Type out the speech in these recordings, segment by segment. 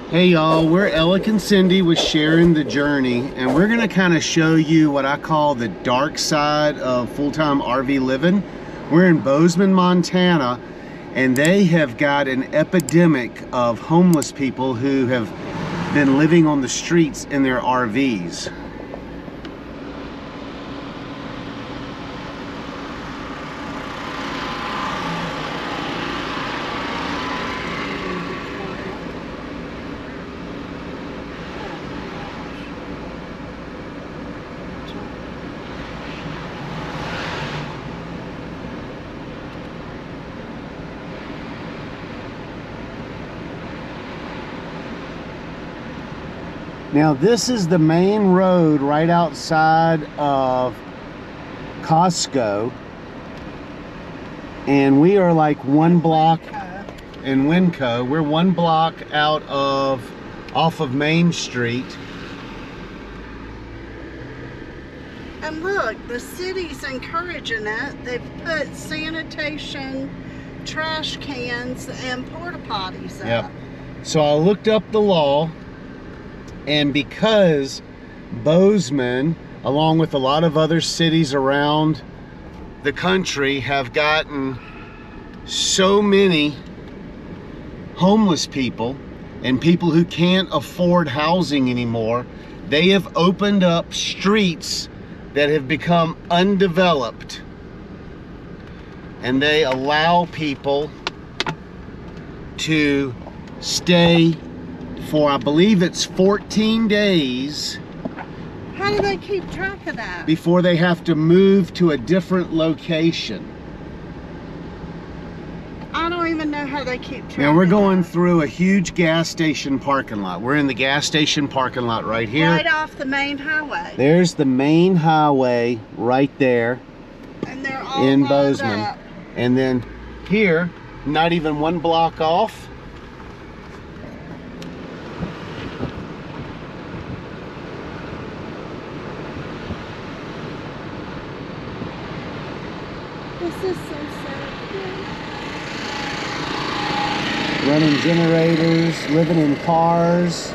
Hey y'all, we're Alec and Cindy with Sharing the Journey, and we're gonna kind of show you what I call the dark side of full-time RV living. We're in Bozeman, Montana, and they have got an epidemic of homeless people who have been living on the streets in their RVs. Now this is the main road right outside of Costco, and we are like one block in Winco. We're one block off of Main Street. And look, the city's encouraging it. They've put sanitation, trash cans, and porta potties up. Yep. So I looked up the law, and because Bozeman, along with a lot of other cities around the country, have gotten so many homeless people and people who can't afford housing anymore, they have opened up streets that have become undeveloped, and they allow people to stay for, I believe it's 14 days. How do they keep track of that? Before they have to move to a different location. I don't even know how they keep track. Now we're of going that. through a huge gas station parking lot. We're in the gas station parking lot right here. Right off the main highway. There's the main highway right there. And they're all in lined Bozeman. up. And then here, not even one block off, This is so sad. running generators, living in cars.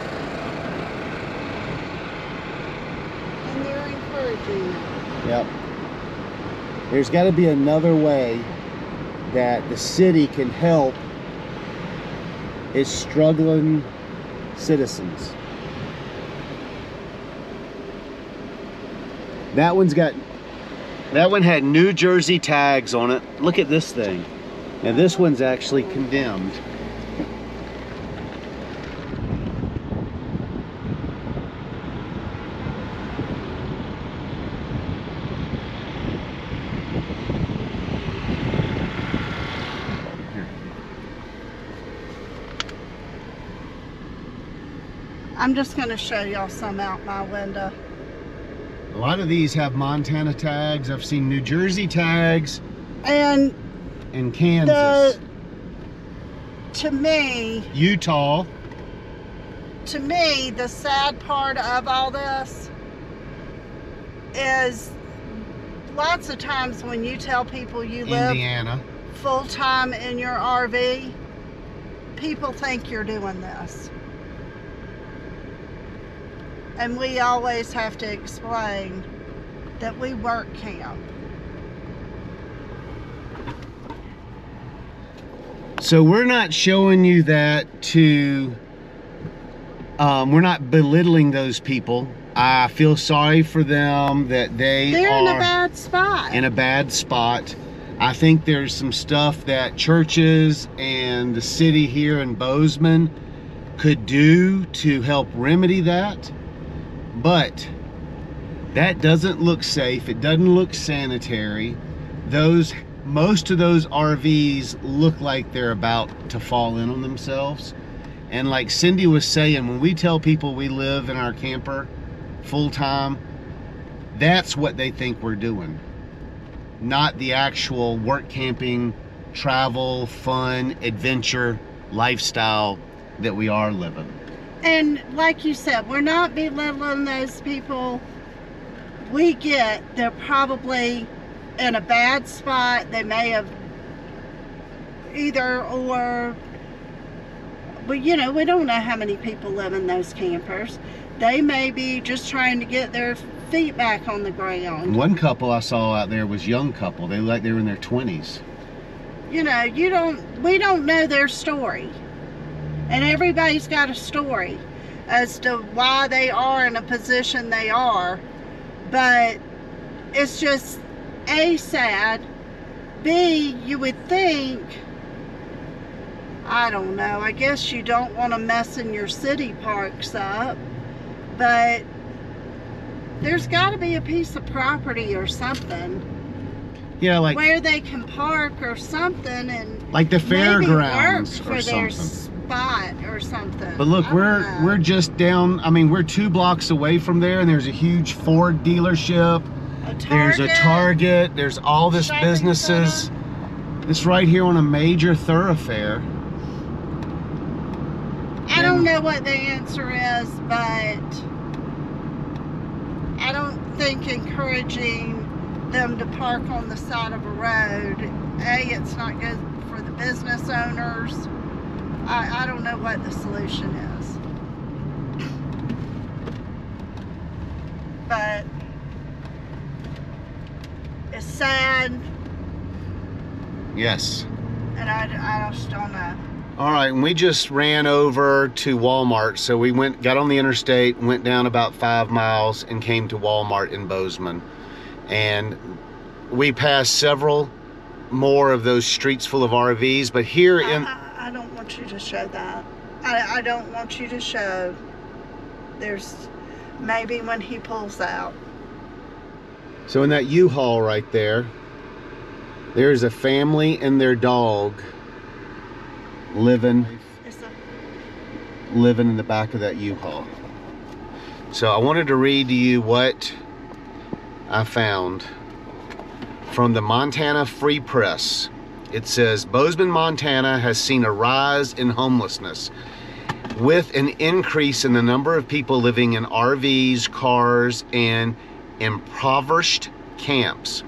And they're encouraging it. Yep. There's got to be another way that the city can help its struggling citizens. That one had New Jersey tags on it. Look at this thing. Now this one's actually condemned. I'm just going to show y'all some out my window. A lot of these have Montana tags. I've seen New Jersey tags And Kansas. to me, Utah. the sad part of all this is lots of times when you tell people you live Indiana. full-time in your RV, people think you're doing this. And we always have to explain that we work camp. So we're not showing you that to, we're not belittling those people. I feel sorry for them that they're in a bad spot. In a bad spot. I think there's some stuff that churches and the city here in Bozeman could do to help remedy that. But that doesn't look safe. It doesn't look sanitary. Most of those RVs look like they're about to fall in on themselves. And like Cindy was saying, when we tell people we live in our camper full time, that's what they think we're doing. Not the actual work camping, travel, fun, adventure, lifestyle that we are living. And like you said, we're not belittling those people. We get they're probably in a bad spot. They may have either or But you know, we don't know how many people live in those campers. They may be just trying to get their feet back on the ground. One couple I saw out there was young couple. They looked like they were in their 20s. You know, we don't know their story. And everybody's got a story as to why they are in a position they are. But it's just A, sad, B, you would think, I don't know, I guess you don't want to mess in your city parks up, but there's got to be a piece of property or something. Yeah, like where they can park or something, and like the fairgrounds for or their something. spot or something. But look, we're just down. I mean, we're 2 blocks away from there, and there's a huge Ford dealership. There's a Target. There's all this businesses. It's right here on a major thoroughfare. I don't know what the answer is, but I don't think encouraging them to park on the side of a road, A, it's not good for the business owners. I don't know what the solution is. But it's sad. Yes. And I just don't know. All right, and we just ran over to Walmart. So we got on the interstate, went down about 5 miles, and came to Walmart in Bozeman. And we passed several more of those streets full of RVs, but here I don't want you to show that. I don't want you to show. There's maybe when he pulls out. So in that U-Haul right there, there's a family and their dog living in the back of that U-Haul. So I wanted to read to you what I found from the Montana Free Press. It says, Bozeman, Montana has seen a rise in homelessness with an increase in the number of people living in RVs, cars, and impoverished camps.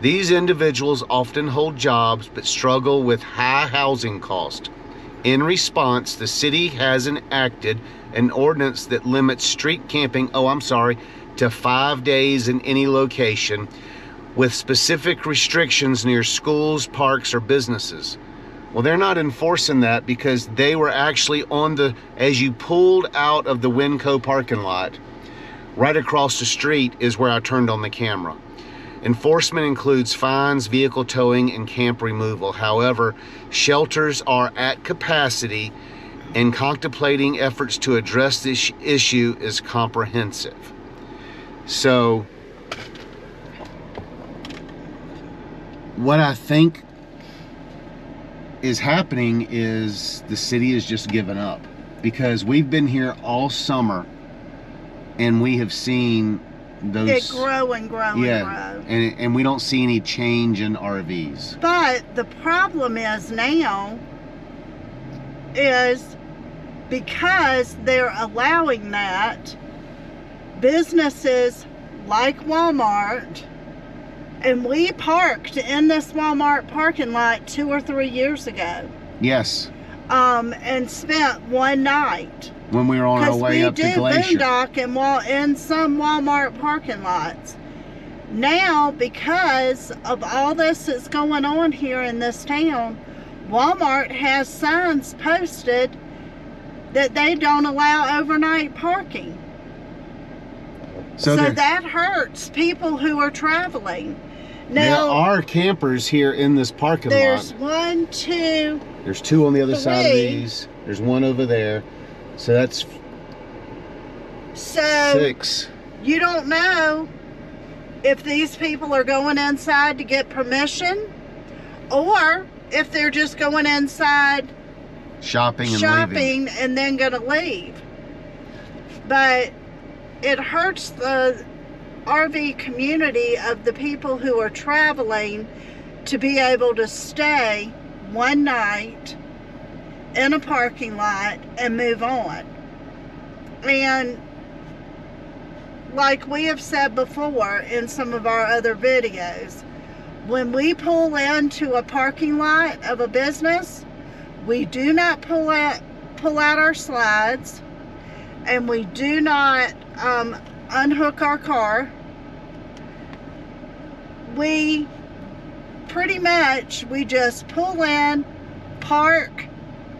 These individuals often hold jobs but struggle with high housing costs. In response, the city has enacted an ordinance that limits street camping, to 5 days in any location, with specific restrictions near schools, parks, or businesses. Well, they're not enforcing that because they were actually as you pulled out of the Winco parking lot, right across the street is where I turned on the camera. Enforcement includes fines, vehicle towing, and camp removal. However, shelters are at capacity, and contemplating efforts to address this issue is comprehensive. So, what I think is happening is the city is just giving up, because we've been here all summer and we have seen those it grow and grow and grow. And we don't see any change in RVs. But the problem is now is because they're allowing that, businesses like Walmart, and we parked in this Walmart parking lot 2 or 3 years ago. Yes. And spent one night. When we were on our way up to Glacier. Because we do boondock in some Walmart parking lots. Now, because of all this that's going on here in this town, Walmart has signs posted that they don't allow overnight parking. So that hurts people who are traveling. Now, there are campers here in this parking lot. There's 1, 2. There's 2 on the other side of these. There's 1 over there. So that's 6. You don't know if these people are going inside to get permission, or if they're just going inside shopping leaving. And then gonna leave. But it hurts the RV community of the people who are traveling to be able to stay one night in a parking lot and move on. And like we have said before in some of our other videos, when we pull into a parking lot of a business, we do not pull pull out our slides, and we do not unhook our car. We pretty much, we just pull in, park,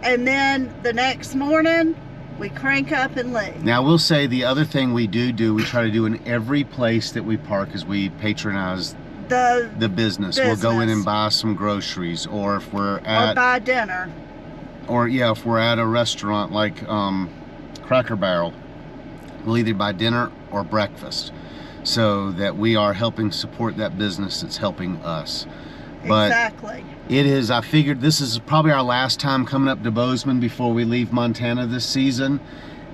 and then the next morning we crank up and leave. Now, we'll say the other thing we do, we try to do in every place that we park is we patronize the business. We'll go in and buy some groceries, or if we're at... Or buy dinner. Or, yeah, if we're at a restaurant like Cracker Barrel, we'll either buy dinner or breakfast, so that we are helping support that business that's helping us. But exactly. It is, I figured this is probably our last time coming up to Bozeman before we leave Montana this season,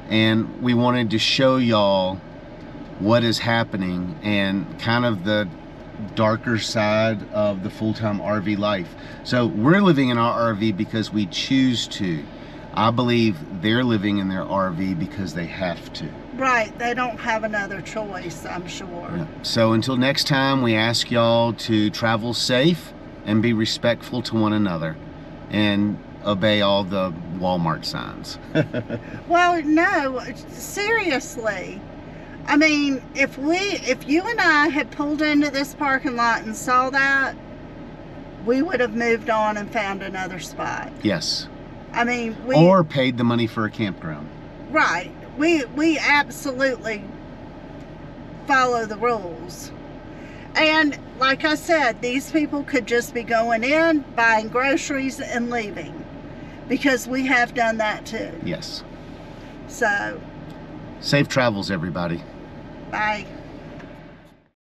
and we wanted to show y'all what is happening and kind of the darker side of the full-time RV life. So we're living in our RV because we choose to. I believe they're living in their RV because they have to. Right, they don't have another choice, I'm sure. Yeah. So until next time, we ask y'all to travel safe and be respectful to one another and obey all the Walmart signs. Well, no, seriously. I mean, if you and I had pulled into this parking lot and saw that, we would have moved on and found another spot. Yes. I mean, or paid the money for a campground. Right. We absolutely follow the rules. And like I said, these people could just be going in, buying groceries, and leaving, because we have done that too. Yes. So. Safe travels, everybody. Bye.